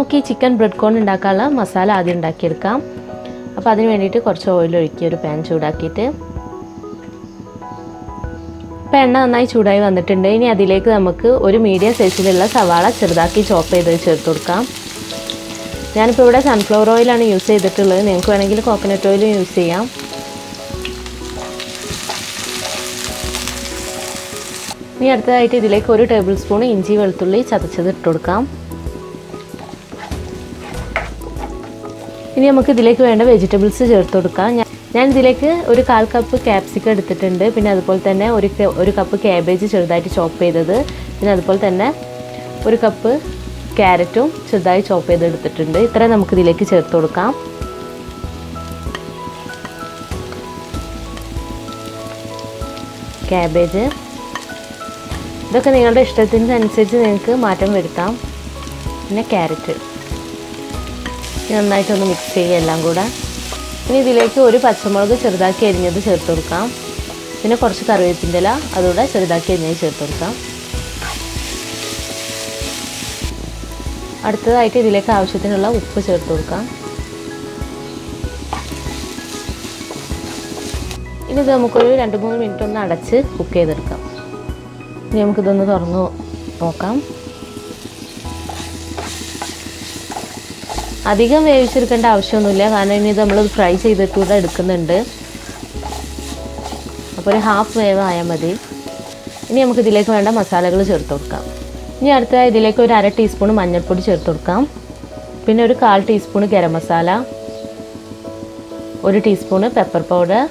നമുക്ക് ഈ chicken bread കോൺ ഉണ്ടാക്കാനുള്ള മസാല ആദ്യം ഉണ്ടാക്കിയെടുക്കാം. അപ്പോൾ അതിന് വേണ്ടിയിട്ട് കുറച്ച് ഓയിൽ ഒഴിക്കുക. ഒരു പാൻ ചൂടാക്കിയിട്ട് ഇപ്പോൾ എണ്ണ നന്നായി ചൂടായി വന്നിട്ടുണ്ട്. ഇനി അതിലേക്ക് നമുക്ക് ഒരു മീഡിയം സൈസിലുള്ള സവാള ചെറുതാക്കി ചോപ്പ് ചെയ്ത് ചേർത്ത് കൊടുക്കാം. ഞാനിപ്പോൾ ഇവിടെ സൺഫ്ലവർ ഓയിലാണ് യൂസ് ചെയ്തിട്ടുള്ളത്. നിങ്ങൾക്ക് വേണമെങ്കിൽ കോക്കനട്ട് ഓയിലും യൂസ് ചെയ്യാം. ഇനി അടുത്തതായിട്ട് ഇതിലേക്ക് 1 ടേബിൾ സ്പൂൺ ഇഞ്ചി വെളുത്തുള്ളി ചതച്ചത് ഇട്ട് കൊടുക്കാം. ഇനി നമുക്ക് ഇതിലേക്ക് വേണ്ട വെജിറ്റബിൾസ് ചേർത്ത് കൊടുക്കാം. ഞാൻ ഇതിലേക്ക് ഒരു 1/4 കപ്പ് ക്യാപ്സിക്കം എടുത്തിട്ടുണ്ട്. പിന്നെ അതുപോലെ തന്നെ ഒരു കപ്പ് ക്യാബേജ് ചെറുതായിട്ട് ചോപ്പ് ചെയ്തത്. പിന്നെ അതുപോലെ തന്നെ 1 കപ്പ് ക്യാരറ്റും ചെറുതായി ചോപ്പ് ചെയ്ത് എടുത്തിട്ടുണ്ട്. ഇത്രയും നമുക്ക് ഇതിലേക്ക് ചേർത്ത് കൊടുക്കാം. ക്യാബേജ് ഇതൊക്കെ നിങ്ങളുടെ ഇഷ്ടത്തിനനുസരിച്ച് നിങ്ങൾക്ക് മാറ്റം വരുത്താം. പിന്നെ ക്യാരറ്റ് നന്നായിട്ടൊന്ന് മിക്സ് ചെയ്യുക എല്ലാം കൂടെ. ഇനി ഇതിലേക്ക് ഒരു പച്ചമുളക് ചെറുതാക്കി അരിഞ്ഞത് ചേർത്ത് കൊടുക്കാം. പിന്നെ കുറച്ച് കറിവേപ്പിൻ്റെ ഇല അതുകൂടെ ചെറുതാക്കി അരിഞ്ഞത് ചേർത്ത് കൊടുക്കാം. അടുത്തതായിട്ട് ഇതിലേക്ക് ആവശ്യത്തിനുള്ള ഉപ്പ് ചേർത്ത് കൊടുക്കാം. ഇനി ഇത് നമുക്കൊരു 2-3 മിനിറ്റ് ഒന്ന് അടച്ച് കുക്ക് ചെയ്തെടുക്കാം. ഇനി നമുക്കിതൊന്ന് തുറന്ന് നോക്കാം. അധികം വേവിച്ചെടുക്കേണ്ട ആവശ്യമൊന്നുമില്ല, കാരണം ഇനി ഇത് നമ്മൾ ഫ്രൈ ചെയ്തിട്ട് കൂടെ എടുക്കുന്നുണ്ട്. അപ്പോൾ ഒരു ഹാഫ് വേവ് ആയാൽ മതി. ഇനി നമുക്ക് ഇതിലേക്ക് വേണ്ട മസാലകൾ ചേർത്ത് കൊടുക്കാം. ഇനി അടുത്തതായി ഇതിലേക്ക് ഒരു 1/2 ടീസ്പൂൺ മഞ്ഞൾപ്പൊടി ചേർത്ത് കൊടുക്കാം. പിന്നെ ഒരു 1/4 teaspoon garam masala, 1 teaspoon pepper powder,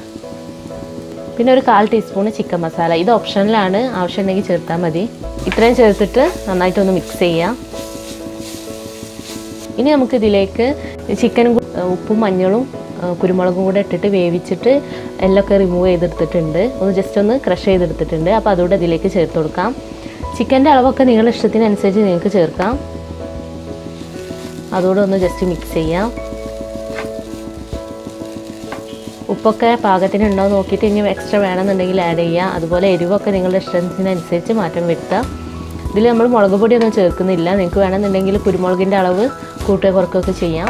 പിന്നെ ഒരു 1/4 ടീസ്പൂൺ ചിക്കൻ മസാല. ഇത് ഓപ്ഷനിലാണ്, ആവശ്യമുണ്ടെങ്കിൽ ചേർത്താൽ മതി. ഇത്രയും ചേർത്തിട്ട് നന്നായിട്ടൊന്ന് മിക്സ് ചെയ്യാം. ഇനി നമുക്കിതിലേക്ക് ചിക്കനും ഉപ്പും മഞ്ഞളും കുരുമുളകും കൂടെ ഇട്ടിട്ട് വേവിച്ചിട്ട് എല്ലൊക്കെ റിമൂവ് ചെയ്തെടുത്തിട്ടുണ്ട്. ജസ്റ്റ് ഒന്ന് ക്രഷ് ചെയ്തെടുത്തിട്ടുണ്ട്. അപ്പോൾ അതുകൂടെ ഇതിലേക്ക് ചേർത്ത് കൊടുക്കാം. ചിക്കൻ്റെ അളവൊക്കെ നിങ്ങളുടെ ഇഷ്ടത്തിനനുസരിച്ച് നിങ്ങൾക്ക് ചേർക്കാം. അതുകൂടെ ഒന്ന് ജസ്റ്റ് മിക്സ് ചെയ്യാം. ഉപ്പൊക്കെ പാകത്തിനുണ്ടോ നോക്കിയിട്ട് ഇനി എക്സ്ട്രാ വേണമെന്നുണ്ടെങ്കിൽ ആഡ് ചെയ്യുക. അതുപോലെ എരിവൊക്കെ നിങ്ങളുടെ ഇഷ്ടത്തിനനുസരിച്ച് മാറ്റം വരുത്താം. ഇതിൽ നമ്മൾ മുളക് പൊടിയൊന്നും ചേർക്കുന്നില്ല. നിങ്ങൾക്ക് വേണമെന്നുണ്ടെങ്കിൽ കുരുമുളകിൻ്റെ അളവ് കൂട്ടുക കുറക്കുകയൊക്കെ ചെയ്യാം.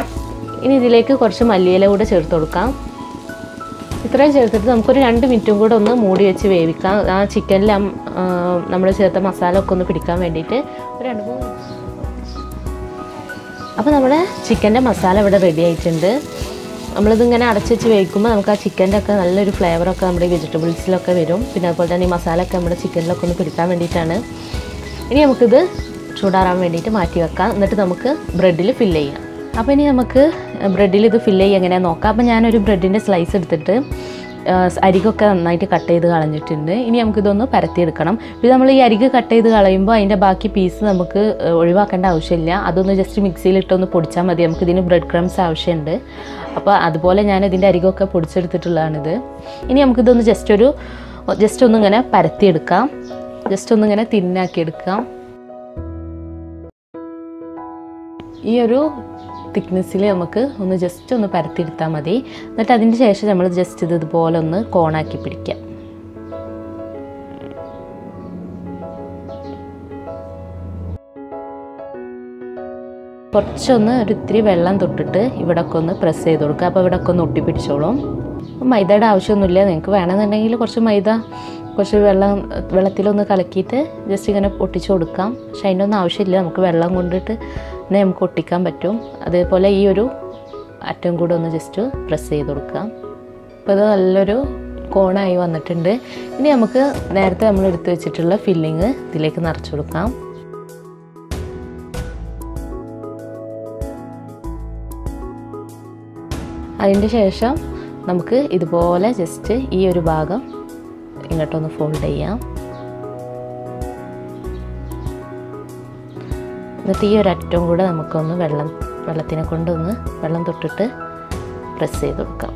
ഇനി ഇതിലേക്ക് കുറച്ച് മല്ലിയില കൂടെ ചേർത്ത് കൊടുക്കാം. ഇത്രയും ചേർത്തിട്ട് നമുക്കൊരു 2 മിനിറ്റും കൂടെ ഒന്ന് മൂടി വെച്ച് വേവിക്കാം. ആ ചിക്കനിൽ നമ്മൾ ചേർത്ത മസാല ഒക്കെ ഒന്ന് പിടിക്കാൻ വേണ്ടിയിട്ട് ഒരു 2-3 മിനിറ്റ്. അപ്പോൾ നമ്മുടെ ചിക്കൻ്റെ മസാല ഇവിടെ റെഡി ആയിട്ടുണ്ട്. നമ്മളിതിങ്ങനെ അടച്ച് വെച്ച് വേവിക്കുമ്പോൾ നമുക്ക് ആ ചിക്കൻ്റെ ഒക്കെ നല്ലൊരു ഫ്ലേവറൊക്കെ നമ്മുടെ വെജിറ്റബിൾസിലൊക്കെ വരും. പിന്നെ അതുപോലെ തന്നെ ഈ മസാലയൊക്കെ നമ്മുടെ ചിക്കനിലൊക്കെ ഒന്ന് പിടിക്കാൻ വേണ്ടിയിട്ടാണ്. ഇനി നമുക്കിത് ചൂടാറാൻ വേണ്ടിയിട്ട് മാറ്റി വെക്കാം. എന്നിട്ട് നമുക്ക് ബ്രെഡിൽ ഫില്ല് ചെയ്യാം. അപ്പോൾ ഇനി നമുക്ക് ബ്രെഡിൽ ഇത് ഫില്ല് ചെയ്യുക എങ്ങനെയാണെന്ന് നോക്കാം. അപ്പോൾ ഞാനൊരു ബ്രെഡിൻ്റെ സ്ലൈസ് എടുത്തിട്ട് അരികൊക്കെ നന്നായിട്ട് കട്ട് ചെയ്ത് കളഞ്ഞിട്ടുണ്ട്. ഇനി നമുക്കിതൊന്ന് പരത്തിയെടുക്കണം. ഇത് നമ്മൾ ഈ അരിക് കട്ട് ചെയ്ത് കളയുമ്പോൾ അതിൻ്റെ ബാക്കി പീസ് നമുക്ക് ഒഴിവാക്കേണ്ട ആവശ്യമില്ല. അതൊന്ന് ജസ്റ്റ് മിക്സിയിലിട്ടൊന്ന് പൊടിച്ചാൽ മതി. നമുക്കിതിന് ബ്രെഡ് ക്രംസ് ആവശ്യമുണ്ട്. അപ്പോൾ അതുപോലെ ഞാൻ ഇതിൻ്റെ അരികൊക്കെ പൊടിച്ചെടുത്തിട്ടുള്ളതാണിത്. ഇനി നമുക്കിതൊന്ന് ജസ്റ്റ് ഒന്നിങ്ങനെ പരത്തിയെടുക്കാം. ജസ്റ്റ് ഒന്നിങ്ങനെ തിന്നാക്കിയെടുക്കാം. ഈ ഒരു തിക്നെസ്സിൽ നമുക്ക് ഒന്ന് ജസ്റ്റ് ഒന്ന് പരത്തിയെടുത്താൽ മതി. എന്നിട്ട് അതിന് ശേഷം നമ്മൾ ജസ്റ്റ് ഇതുപോലെ ഒന്ന് കോണാക്കി പിടിക്കാം. കുറച്ചൊന്ന് ഇത്തിരി വെള്ളം തൊട്ടിട്ട് ഇവിടെയൊക്കെ ഒന്ന് പ്രസ് ചെയ്ത് കൊടുക്കുക. അപ്പോൾ ഇവിടെയൊക്കെ ഒന്ന് ഒട്ടിപ്പിടിച്ചോളും. മൈദയുടെ ആവശ്യമൊന്നുമില്ല. നിങ്ങൾക്ക് വേണമെന്നുണ്ടെങ്കിൽ കുറച്ച് വെള്ളത്തിലൊന്ന് കലക്കിയിട്ട് ജസ്റ്റ് ഇങ്ങനെ ഒട്ടിച്ച് കൊടുക്കാം. പക്ഷെ അതിനൊന്നും ആവശ്യമില്ല. നമുക്ക് വെള്ളം കൊണ്ടിട്ട് തന്നെ നമുക്ക് ഒട്ടിക്കാൻ പറ്റും. അതേപോലെ ഈ ഒരു അറ്റം കൂടെ ഒന്ന് ജസ്റ്റ് പ്രസ് ചെയ്ത് കൊടുക്കാം. അപ്പോൾ ഇത് നല്ലൊരു കോണായി വന്നിട്ടുണ്ട്. ഇനി നമുക്ക് നേരത്തെ നമ്മൾ എടുത്ത് വെച്ചിട്ടുള്ള ഫില്ലിങ് ഇതിലേക്ക് നിറച്ച് കൊടുക്കാം. അതിൻ്റെ ശേഷം നമുക്ക് ഇതുപോലെ ജസ്റ്റ് ഈ ഒരു ഭാഗം ഇങ്ങോട്ടൊന്ന് ഫോൾഡ് ചെയ്യാം. എന്നിട്ട് ഈ ഒരു അറ്റവും കൂടെ നമുക്കൊന്ന് വെള്ളത്തിനെ കൊണ്ടൊന്ന് വെള്ളം തൊട്ടിട്ട് പ്രസ് ചെയ്ത് കൊടുക്കാം.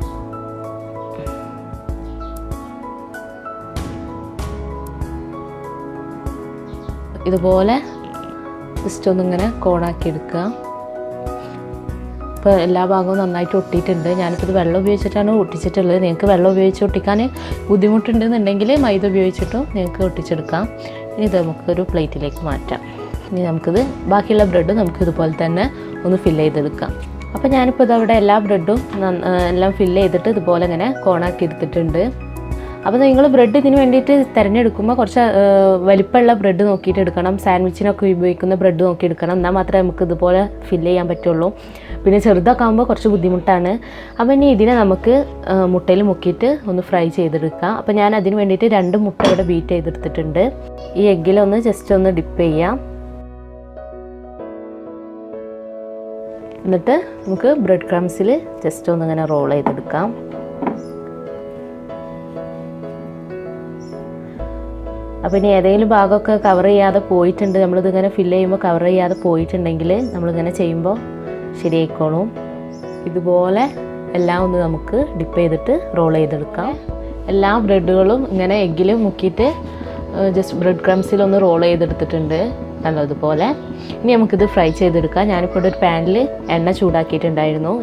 ഇതുപോലെ ജസ്റ്റ് ഒന്നിങ്ങനെ കോണാക്കി എടുക്കുക. ഇപ്പോൾ എല്ലാ ഭാഗവും നന്നായിട്ട് ഒട്ടിയിട്ടുണ്ട്. ഞാനിപ്പോൾ ഇത് വെള്ളം ഉപയോഗിച്ചിട്ടാണ് ഒട്ടിച്ചിട്ടുള്ളത്. നിങ്ങൾക്ക് വെള്ളം ഉപയോഗിച്ച് ഒട്ടിക്കാൻ ബുദ്ധിമുട്ടുണ്ടെന്നുണ്ടെങ്കിൽ മൈദ ഉപയോഗിച്ചിട്ടും നിങ്ങൾക്ക് ഒട്ടിച്ചെടുക്കാം. ഇനി ഇത് നമുക്കൊരു പ്ലേറ്റിലേക്ക് മാറ്റാം. ഇനി നമുക്കിത് ബാക്കിയുള്ള ബ്രെഡ് നമുക്കിതുപോലെ തന്നെ ഒന്ന് ഫില്ല് ചെയ്തെടുക്കാം. അപ്പോൾ ഞാനിപ്പോൾ ഇതവിടെ എല്ലാ ബ്രെഡും എല്ലാം ഫില്ല് ചെയ്തിട്ട് ഇതുപോലെ ഇങ്ങനെ കോണാക്കി എടുത്തിട്ടുണ്ട്. അപ്പോൾ നിങ്ങൾ ബ്രെഡ് ഇതിന് വേണ്ടിയിട്ട് തിരഞ്ഞെടുക്കുമ്പോൾ കുറച്ച് വലിപ്പമുള്ള ബ്രെഡ് നോക്കിയിട്ട് എടുക്കണം. സാൻഡ്വിച്ചിനൊക്കെ ഉപയോഗിക്കുന്ന ബ്രെഡ് നോക്കി എടുക്കണം. എന്നാൽ മാത്രമേ നമുക്ക് ഇതുപോലെ ഫില്ല് ചെയ്യാൻ പറ്റുള്ളൂ. പിന്നെ ചെറുതൊക്കെ ആകുമ്പോൾ കുറച്ച് ബുദ്ധിമുട്ടാണ്. അപ്പോൾ ഇനി ഇതിനെ നമുക്ക് മുട്ടയിൽ മുക്കിയിട്ട് ഒന്ന് ഫ്രൈ ചെയ്തെടുക്കാം. അപ്പോൾ ഞാൻ അതിന് വേണ്ടിയിട്ട് 2 മുട്ട ഇവിടെ ബീറ്റ് ചെയ്തെടുത്തിട്ടുണ്ട്. ഈ എഗ്ഗിലൊന്ന് ജസ്റ്റ് ഒന്ന് ഡിപ്പ് ചെയ്യാം. എന്നിട്ട് നമുക്ക് ബ്രെഡ് ക്രംസിൽ ജസ്റ്റ് ഒന്ന് ഇങ്ങനെ റോൾ ചെയ്തെടുക്കാം. അപ്പോൾ ഇനി ഏതെങ്കിലും ഭാഗമൊക്കെ കവർ ചെയ്യാതെ പോയിട്ടുണ്ട്, നമ്മളിതിങ്ങനെ ഫില്ല് ചെയ്യുമ്പോൾ കവർ ചെയ്യാതെ പോയിട്ടുണ്ടെങ്കിൽ നമ്മളിങ്ങനെ ചെയ്യുമ്പോൾ ശരിയായിക്കോളും. ഇതുപോലെ എല്ലാം ഒന്ന് നമുക്ക് ഡിപ്പ് ചെയ്തിട്ട് റോൾ ചെയ്തെടുക്കാം. എല്ലാ ബ്രെഡുകളും ഇങ്ങനെ എഗ്ഗിൽ മുക്കിയിട്ട് ജസ്റ്റ് ബ്രെഡ് ക്രംസിലൊന്ന് റോൾ ചെയ്തെടുത്തിട്ടുണ്ട് നല്ലതുപോലെ. ഇനി നമുക്കിത് ഫ്രൈ ചെയ്തെടുക്കാം. ഞാനിപ്പോൾ ഒരു പാനിൽ എണ്ണ ചൂടാക്കിയിട്ടുണ്ടായിരുന്നു.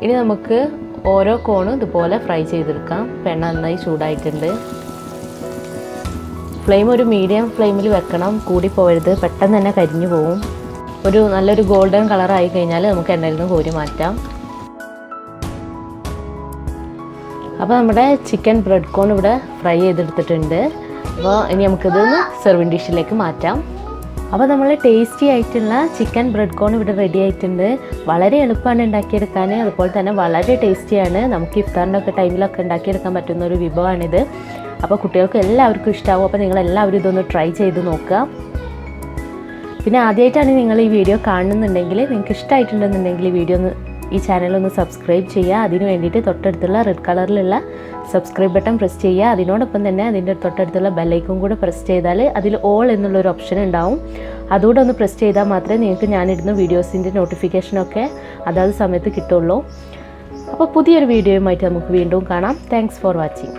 ഇനി നമുക്ക് ഓരോ കോണും ഇതുപോലെ ഫ്രൈ ചെയ്തെടുക്കാം. എണ്ണ നന്നായി ചൂടായിട്ടുണ്ട്. ഫ്ലെയിം ഒരു മീഡിയം ഫ്ലെയിമിൽ വെക്കണം, കൂടി പോകരുത്, പെട്ടെന്ന് തന്നെ കരിഞ്ഞു പോകും. ഒരു നല്ലൊരു ഗോൾഡൻ കളറായി കഴിഞ്ഞാൽ നമുക്ക് എണ്ണയിൽ നിന്ന് കോരി മാറ്റാം. അപ്പോൾ നമ്മുടെ ചിക്കൻ ബ്രെഡ് കോൺ ഇവിടെ ഫ്രൈ ചെയ്തെടുത്തിട്ടുണ്ട്. അപ്പോൾ ഇനി നമുക്കിതൊന്ന് സെർവിങ് ഡിഷിലേക്ക് മാറ്റാം. അപ്പോൾ നമ്മൾ ടേസ്റ്റി ആയിട്ടുള്ള ചിക്കൻ ബ്രെഡ് കോൺ ഇവിടെ റെഡി ആയിട്ടുണ്ട്. വളരെ എളുപ്പമാണ് ഉണ്ടാക്കിയെടുക്കാൻ, അതുപോലെ തന്നെ വളരെ ടേസ്റ്റിയാണ്. നമുക്ക് ഇഫ്താറിൻ്റെ ഒക്കെ ടൈമിലൊക്കെ ഉണ്ടാക്കിയെടുക്കാൻ പറ്റുന്ന ഒരു വിഭവമാണിത്. അപ്പോൾ കുട്ടികൾക്ക് എല്ലാവർക്കും ഇഷ്ടമാവും. അപ്പോൾ നിങ്ങളെല്ലാവരും ഇതൊന്ന് ട്രൈ ചെയ്ത് നോക്കുക. പിന്നെ ആദ്യമായിട്ടാണ് നിങ്ങൾ ഈ വീഡിയോ കാണുന്നുണ്ടെങ്കിൽ, നിങ്ങൾക്ക് ഇഷ്ടമായിട്ടുണ്ടെന്നുണ്ടെങ്കിൽ ഈ ചാനലൊന്ന് സബ്സ്ക്രൈബ് ചെയ്യുക. അതിന് വേണ്ടിയിട്ട് തൊട്ടടുത്തുള്ള റെഡ് കളറിലുള്ള സബ്സ്ക്രൈബ് ബട്ടൺ പ്രസ് ചെയ്യുക. അതിനോടൊപ്പം തന്നെ അതിൻ്റെ തൊട്ടടുത്തുള്ള ബെല്ലൈക്കൺ കൂടെ പ്രസ് ചെയ്താൽ അതിൽ ഓൾ എന്നുള്ളൊരു ഓപ്ഷൻ ഉണ്ടാവും. അതുകൂടെ ഒന്ന് പ്രസ് ചെയ്താൽ മാത്രമേ നിങ്ങൾക്ക് ഞാനിടുന്ന വീഡിയോസിൻ്റെ നോട്ടിഫിക്കേഷനൊക്കെ അതാത് സമയത്ത് കിട്ടുള്ളൂ. അപ്പോൾ പുതിയൊരു വീഡിയോയുമായിട്ട് നമുക്ക് വീണ്ടും കാണാം. Thanks for watching.